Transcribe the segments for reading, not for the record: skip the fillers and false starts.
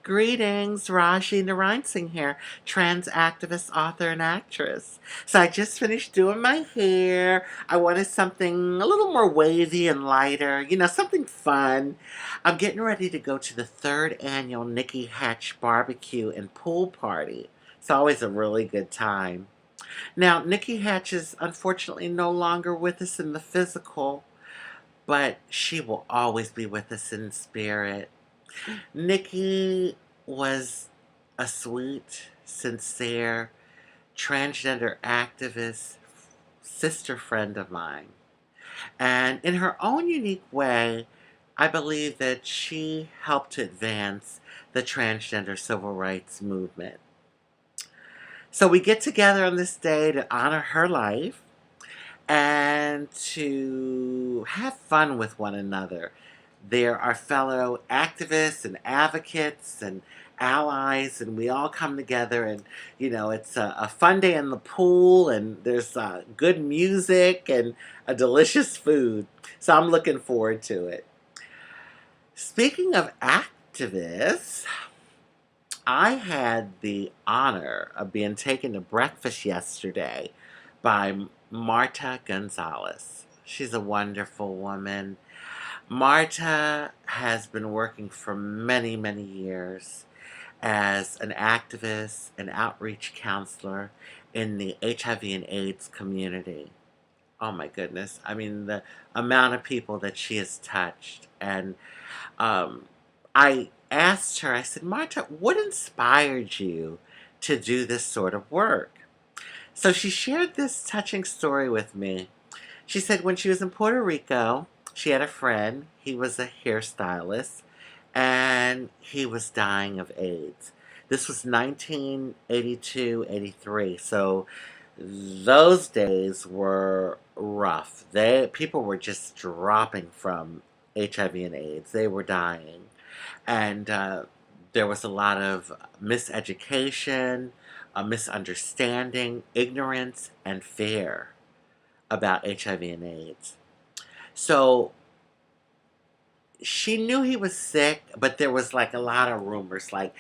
Greetings, Rajee Narinesingh here, trans activist, author, and actress. So I just finished doing my hair. I wanted something a little more wavy and lighter, something fun. I'm getting ready to go to the third annual Nikki Hatch barbecue and pool party. It's always a really good time. Now, Nikki Hatch is unfortunately no longer with us in the physical, but she will always be with us in spirit. Nikki was a sweet, sincere, transgender activist, sister friend of mine. And in her own unique way, I believe that she helped to advance the transgender civil rights movement. So we get together on this day to honor her life and to have fun with one another. There are fellow activists and advocates and allies, and we all come together, and it's a fun day in the pool, and there's good music and a delicious food. So I'm looking forward to it. Speaking of activists, I had the honor of being taken to breakfast yesterday by Marta Gonzalez. She's a wonderful woman. Marta has been working for many, many years as an activist and outreach counselor in the HIV and AIDS community. Oh my goodness. I mean, the amount of people that she has touched. And I asked her, I said, Marta, what inspired you to do this sort of work? So she shared this touching story with me. She said when she was in Puerto Rico, she had a friend. He was a hairstylist, and he was dying of AIDS. This was 1982, 83. So those days were rough. People were just dropping from HIV and AIDS. They were dying. And there was a lot of miseducation, a misunderstanding, ignorance, and fear about HIV and AIDS. So she knew he was sick, but there was like a lot of rumors. Like,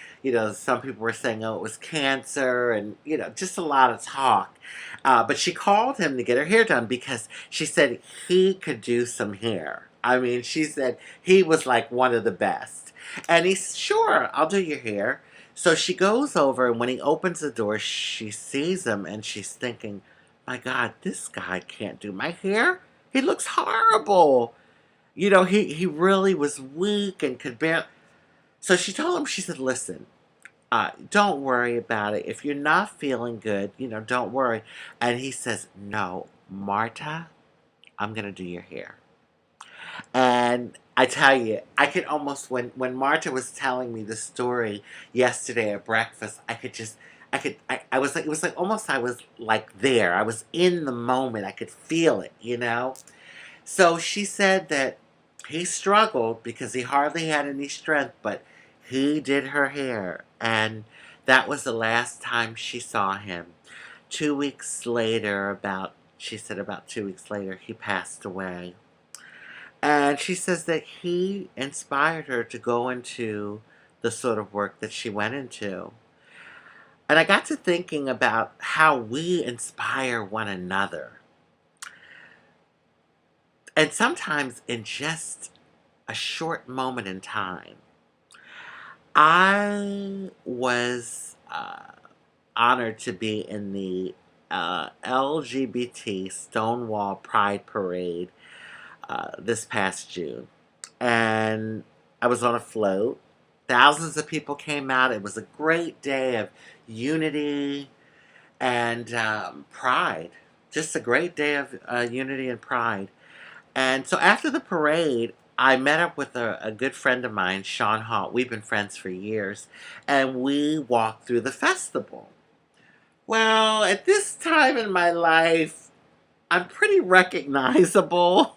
some people were saying, oh, it was cancer, and, just a lot of talk. But she called him to get her hair done because she said he could do some hair. I mean, she said he was like one of the best. And he's, sure, I'll do your hair. So she goes over, and when he opens the door, she sees him, and she's thinking, my God, this guy can't do my hair. He looks horrible. He really was weak and could bear. So she told him, she said, listen, don't worry about it. If you're not feeling good, don't worry. And he says, no, Marta, I'm going to do your hair. And I tell you, I could almost, when Marta was telling me the story yesterday at breakfast, I was like, it was like almost I was like there. I was in the moment. I could feel it. So she said that he struggled because he hardly had any strength, but he did her hair. And that was the last time she saw him. 2 weeks later, she said about 2 weeks later, he passed away. And she says that he inspired her to go into the sort of work that she went into. And I got to thinking about how we inspire one another. And sometimes in just a short moment in time. I was honored to be in the LGBT Stonewall Pride Parade this past June. And I was on a float. Thousands of people came out. It was a great day of unity and pride. Just a great day of unity and pride. And so after the parade, I met up with a good friend of mine, Sean Hall. We've been friends for years. And we walked through the festival. Well, at this time in my life, I'm pretty recognizable.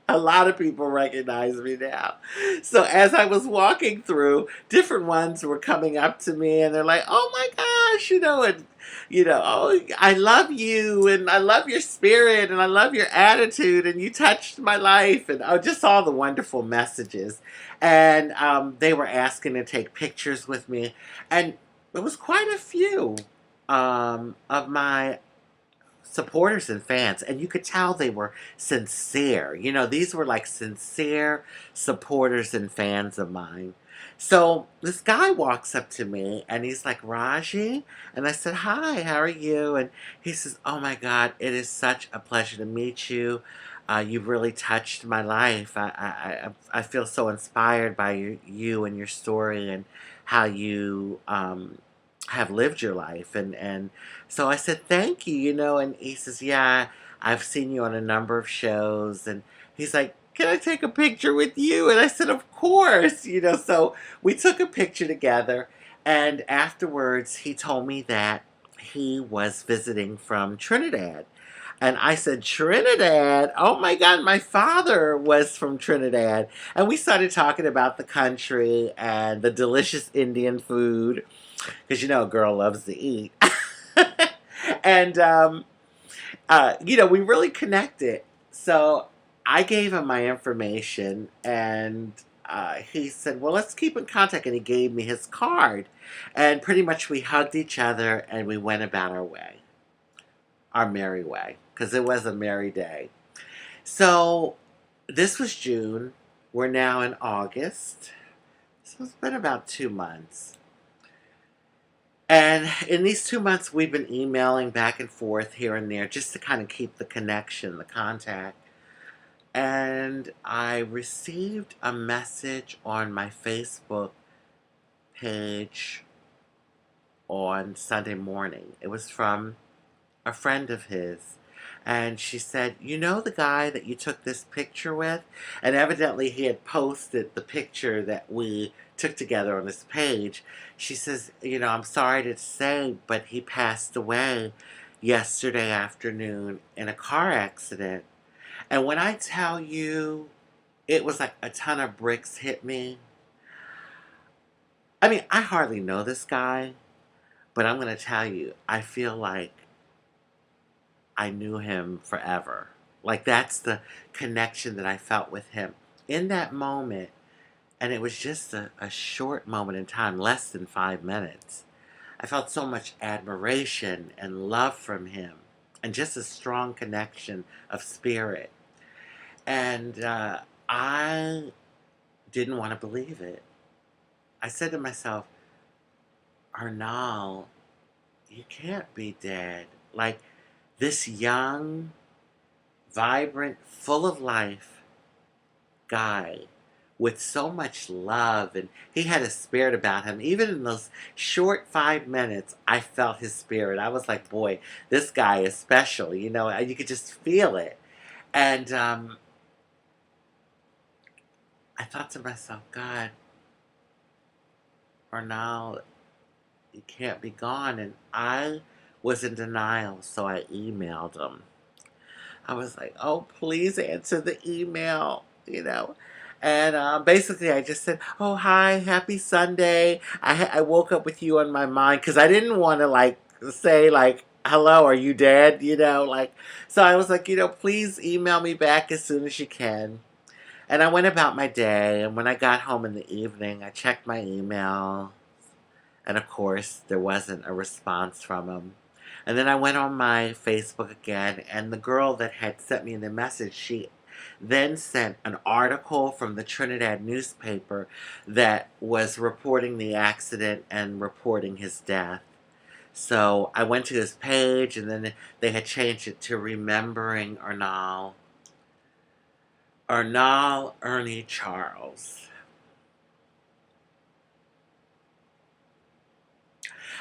A lot of people recognize me now. So as I was walking through, different ones were coming up to me and they're like, "Oh my gosh, oh, I love you and I love your spirit and I love your attitude and you touched my life," and just all the wonderful messages. And they were asking to take pictures with me, and it was quite a few of my supporters and fans, and you could tell they were sincere. These were like sincere supporters and fans of mine. So this guy walks up to me and he's like, "Rajee," and I said, "Hi, how are you?" And he says, "Oh my God, it is such a pleasure to meet you. You've really touched my life. I feel so inspired by you and your story and how you have lived your life." And so I said, "Thank you," and he says, "Yeah, I've seen you on a number of shows." And he's like, "Can I take a picture with you?" And I said, "Of course." So we took a picture together, and afterwards he told me that he was visiting from Trinidad. And I said, "Trinidad? Oh my God, my father was from Trinidad." And we started talking about the country and the delicious Indian food, because a girl loves to eat. And we really connected. So I gave him my information, and he said, "Well, let's keep in contact." And he gave me his card, and pretty much we hugged each other and we went about our way, our merry way, because it was a merry day. So this was June. We're now in August. So it's been about 2 months. And in these 2 months, we've been emailing back and forth here and there just to kind of keep the connection, the contact. And I received a message on my Facebook page on Sunday morning. It was from a friend of his. And she said, "You know the guy that you took this picture with?" And evidently he had posted the picture that we took together on this page. She says, "I'm sorry to say, but he passed away yesterday afternoon in a car accident." And when I tell you, it was like a ton of bricks hit me. I mean, I hardly know this guy, but I'm going to tell you, I feel like I knew him forever. Like, that's the connection that I felt with him in that moment. And it was just a short moment in time, less than 5 minutes. I felt so much admiration and love from him, and just a strong connection of spirit. And I didn't want to believe it. I said to myself, "Arnold, you can't be dead." Like, this young, vibrant, full of life guy with so much love, and he had a spirit about him. Even in those short 5 minutes, I felt his spirit. I was like, "Boy, this guy is special." You could just feel it. And I thought to myself, "God, Arnold, you can't be gone." And I was in denial, so I emailed him. I was like, "Oh, please answer the email. And basically, I just said, "Oh, hi, happy Sunday. I woke up with you on my mind," because I didn't want to like say like, "Hello, are you dead?" Like. So I was like, "Please email me back as soon as you can." And I went about my day, and when I got home in the evening, I checked my email, and of course, there wasn't a response from him. And then I went on my Facebook again, and the girl that had sent me the message, she then sent an article from the Trinidad newspaper that was reporting the accident and reporting his death. So I went to his page, and then they had changed it to Remembering Arnold. Arnold Ernie Charles.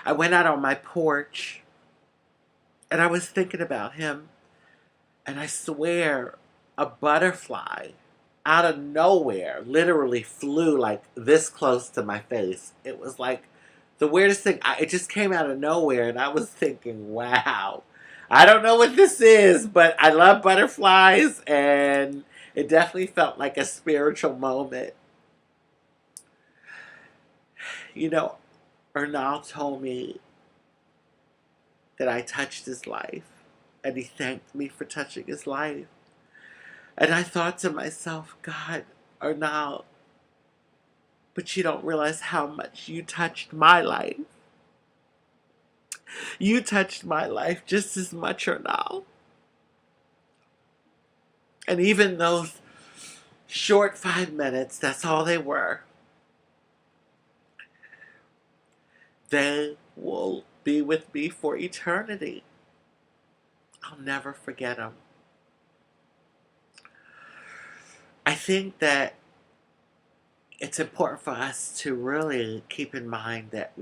I went out on my porch, and I was thinking about him, and I swear a butterfly out of nowhere literally flew like this close to my face. It was like the weirdest thing. It just came out of nowhere, and I was thinking, wow, I don't know what this is, but I love butterflies, and It definitely felt like a spiritual moment. You know, Earnoll told me that I touched his life, and he thanked me for touching his life. And I thought to myself, God, Earnoll, but you don't realize how much you touched my life. You touched my life just as much, Earnoll. And even those short 5 minutes, that's all they were. They will be with me for eternity. I'll never forget them. I think that it's important for us to really keep in mind that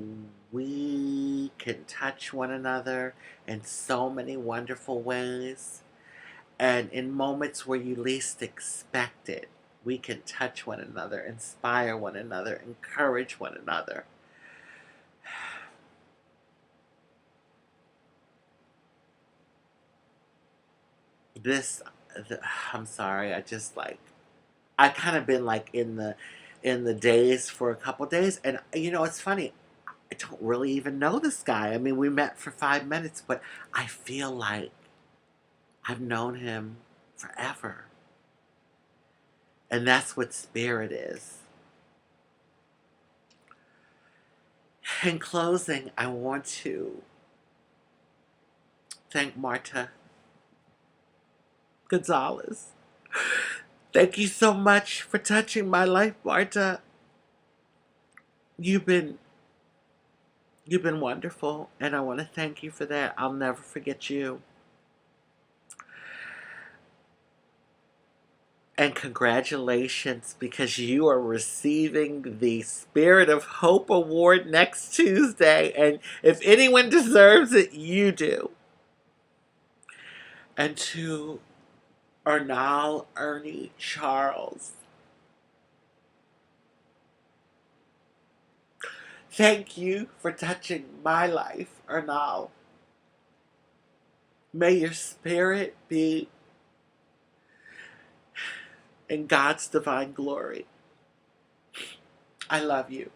we can touch one another in so many wonderful ways. And in moments where you least expect it, we can touch one another, inspire one another, encourage one another. This, I'm sorry, I kind of been like in the days for a couple days, and it's funny. I don't really even know this guy. I mean, we met for 5 minutes, but I feel like I've known him forever, and that's what spirit is. In closing, I want to thank Marta Gonzalez. Thank you so much for touching my life, Marta. You've been You've been wonderful, and I want to thank you for that. I'll never forget you. And congratulations, because you are receiving the Spirit of Hope Award next Tuesday. And if anyone deserves it, you do. And to Earnoll Ernie Charles, thank you for touching my life, Earnoll. May your spirit be in God's divine glory. I love you.